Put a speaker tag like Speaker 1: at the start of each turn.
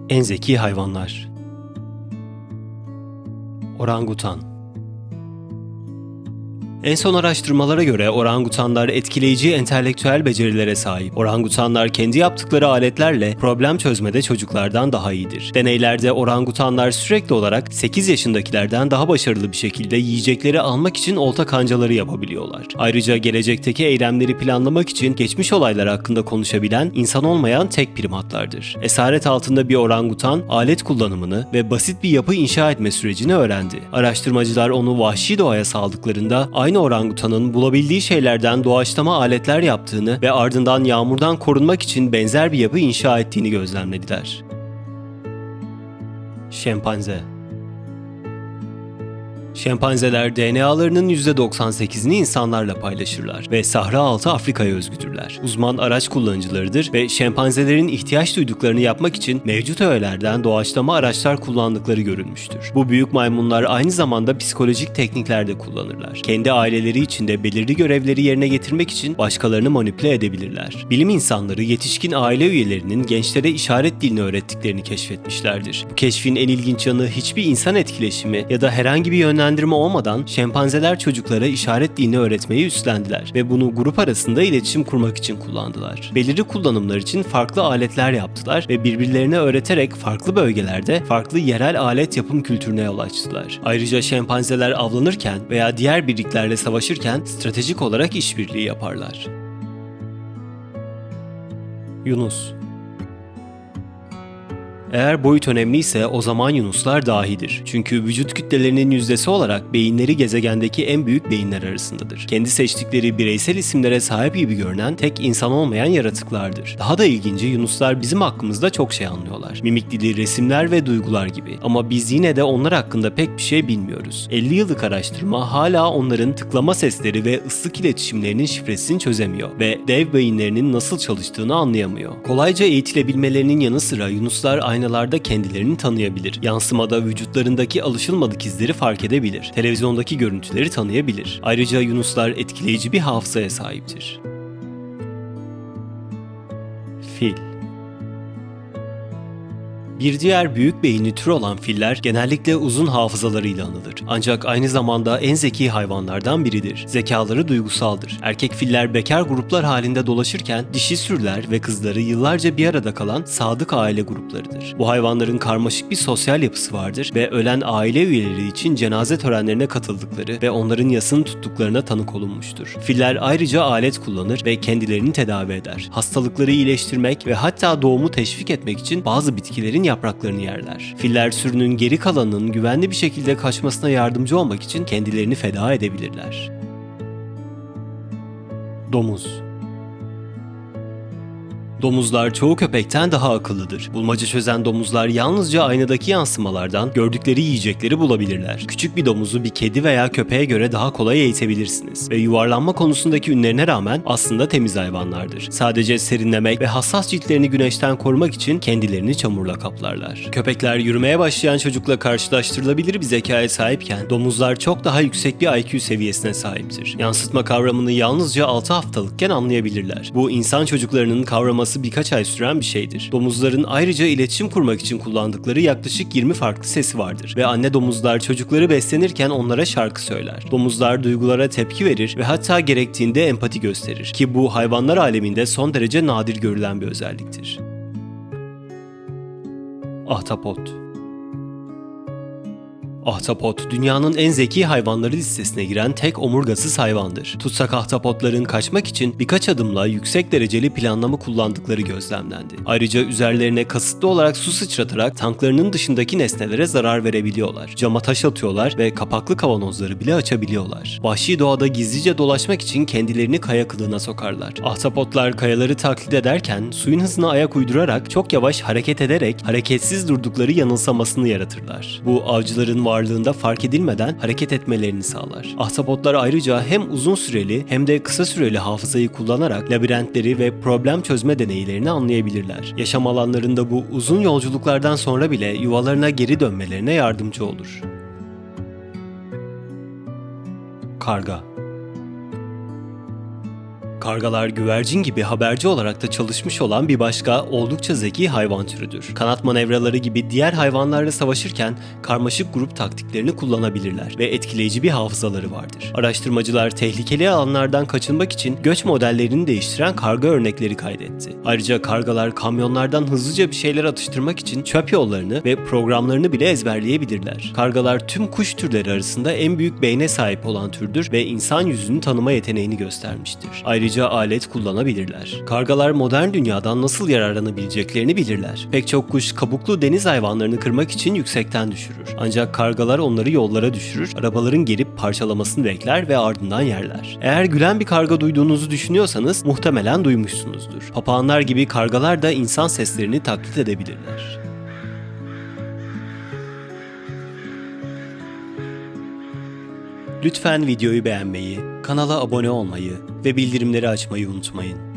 Speaker 1: En zeki hayvanlar. Orangutan. En son araştırmalara göre orangutanlar etkileyici entelektüel becerilere sahip. Orangutanlar kendi yaptıkları aletlerle problem çözmede çocuklardan daha iyidir. Deneylerde orangutanlar sürekli olarak 8 yaşındakilerden daha başarılı bir şekilde yiyecekleri almak için olta kancaları yapabiliyorlar. Ayrıca gelecekteki eylemleri planlamak için geçmiş olaylar hakkında konuşabilen, insan olmayan tek primatlardır. Esaret altında bir orangutan alet kullanımını ve basit bir yapı inşa etme sürecini öğrendi. Araştırmacılar onu vahşi doğaya saldıklarında aynı orangutanın bulabildiği şeylerden doğaçlama aletler yaptığını ve ardından yağmurdan korunmak için benzer bir yapı inşa ettiğini gözlemlediler. Şempanze. Şempanzeler DNA'larının %98'ini insanlarla paylaşırlar ve Sahra Altı Afrika'ya özgüdürler. Uzman araç kullanıcılarıdır ve şempanzelerin ihtiyaç duyduklarını yapmak için mevcut öğelerden doğaçlama araçlar kullandıkları görülmüştür. Bu büyük maymunlar aynı zamanda psikolojik teknikler de kullanırlar. Kendi aileleri içinde belirli görevleri yerine getirmek için başkalarını manipüle edebilirler. Bilim insanları yetişkin aile üyelerinin gençlere işaret dilini öğrettiklerini keşfetmişlerdir. Bu keşfin en ilginç yanı hiçbir insan etkileşimi ya da herhangi bir yönlendirme olmadan şempanzeler çocuklara işaret dilini öğretmeyi üstlendiler ve bunu grup arasında iletişim kurmak için kullandılar. Belirli kullanımlar için farklı aletler yaptılar ve birbirlerine öğreterek farklı bölgelerde farklı yerel alet yapım kültürüne yol açtılar. Ayrıca şempanzeler avlanırken veya diğer birliklerle savaşırken stratejik olarak işbirliği yaparlar. Yunus. Eğer boyut önemliyse o zaman yunuslar dahidir. Çünkü vücut kütlelerinin yüzdesi olarak beyinleri gezegendeki en büyük beyinler arasındadır. Kendi seçtikleri bireysel isimlere sahip gibi görünen tek insan olmayan yaratıklardır. Daha da ilginci yunuslar bizim hakkımızda çok şey anlıyorlar. Mimik dili, resimler ve duygular gibi. Ama biz yine de onlar hakkında pek bir şey bilmiyoruz. 50 yıllık araştırma hala onların tıklama sesleri ve ıslık iletişimlerinin şifresini çözemiyor ve dev beyinlerinin nasıl çalıştığını anlayamıyor. Kolayca eğitilebilmelerinin yanı sıra yunuslar aynalarda kendilerini tanıyabilir. Yansımada vücutlarındaki alışılmadık izleri fark edebilir. Televizyondaki görüntüleri tanıyabilir. Ayrıca yunuslar etkileyici bir hafızaya sahiptir. Fil. Bir diğer büyük beyinli tür olan filler genellikle uzun hafızalarıyla anılır. Ancak aynı zamanda en zeki hayvanlardan biridir. Zekaları duygusaldır. Erkek filler bekar gruplar halinde dolaşırken dişi sürüler ve kızları yıllarca bir arada kalan sadık aile gruplarıdır. Bu hayvanların karmaşık bir sosyal yapısı vardır ve ölen aile üyeleri için cenaze törenlerine katıldıkları ve onların yasını tuttuklarına tanık olunmuştur. Filler ayrıca alet kullanır ve kendilerini tedavi eder. Hastalıkları iyileştirmek ve hatta doğumu teşvik etmek için bazı bitkilerin yapraklarını yerler. Filler sürünün geri kalanının güvenli bir şekilde kaçmasına yardımcı olmak için kendilerini feda edebilirler. Domuz. Domuzlar çoğu köpekten daha akıllıdır. Bulmaca çözen domuzlar yalnızca aynadaki yansımalardan gördükleri yiyecekleri bulabilirler. Küçük bir domuzu bir kedi veya köpeğe göre daha kolay eğitebilirsiniz. Ve yuvarlanma konusundaki ünlerine rağmen aslında temiz hayvanlardır. Sadece serinlemek ve hassas ciltlerini güneşten korumak için kendilerini çamurla kaplarlar. Köpekler yürümeye başlayan çocukla karşılaştırılabilir bir zekaya sahipken domuzlar çok daha yüksek bir IQ seviyesine sahiptir. Yansıtma kavramını yalnızca 6 haftalıkken anlayabilirler. Bu insan çocuklarının kavraması birkaç ay süren bir şeydir. Domuzların ayrıca iletişim kurmak için kullandıkları yaklaşık 20 farklı sesi vardır ve anne domuzlar çocukları beslenirken onlara şarkı söyler. Domuzlar duygulara tepki verir ve hatta gerektiğinde empati gösterir ki bu hayvanlar aleminde son derece nadir görülen bir özelliktir. Ahtapot. Ahtapot, dünyanın en zeki hayvanları listesine giren tek omurgasız hayvandır. Tutsak ahtapotların kaçmak için birkaç adımla yüksek dereceli planlama kullandıkları gözlemlendi. Ayrıca üzerlerine kasıtlı olarak su sıçratarak tanklarının dışındaki nesnelere zarar verebiliyorlar. Cama taş atıyorlar ve kapaklı kavanozları bile açabiliyorlar. Vahşi doğada gizlice dolaşmak için kendilerini kaya kılığına sokarlar. Ahtapotlar kayaları taklit ederken suyun hızına ayak uydurarak çok yavaş hareket ederek hareketsiz durdukları yanılsamasını yaratırlar. Bu avcıların varlığında fark edilmeden hareket etmelerini sağlar. Ahtapotlar ayrıca hem uzun süreli hem de kısa süreli hafızayı kullanarak labirentleri ve problem çözme deneylerini anlayabilirler. Yaşam alanlarında bu uzun yolculuklardan sonra bile yuvalarına geri dönmelerine yardımcı olur. Karga. Kargalar güvercin gibi haberci olarak da çalışmış olan bir başka oldukça zeki hayvan türüdür. Kanat manevraları gibi diğer hayvanlarla savaşırken karmaşık grup taktiklerini kullanabilirler ve etkileyici bir hafızaları vardır. Araştırmacılar tehlikeli alanlardan kaçınmak için göç modellerini değiştiren karga örnekleri kaydetti. Ayrıca kargalar kamyonlardan hızlıca bir şeyler atıştırmak için çöp yollarını ve programlarını bile ezberleyebilirler. Kargalar tüm kuş türleri arasında en büyük beyne sahip olan türdür ve insan yüzünü tanıma yeteneğini göstermiştir. Ayrıca alet kullanabilirler. Kargalar modern dünyadan nasıl yararlanabileceklerini bilirler. Pek çok kuş kabuklu deniz hayvanlarını kırmak için yüksekten düşürür. Ancak kargalar onları yollara düşürür, arabaların gelip parçalamasını bekler ve ardından yerler. Eğer gülen bir karga duyduğunuzu düşünüyorsanız muhtemelen duymuşsunuzdur. Papağanlar gibi kargalar da insan seslerini taklit edebilirler. Lütfen videoyu beğenmeyi, kanala abone olmayı ve bildirimleri açmayı unutmayın.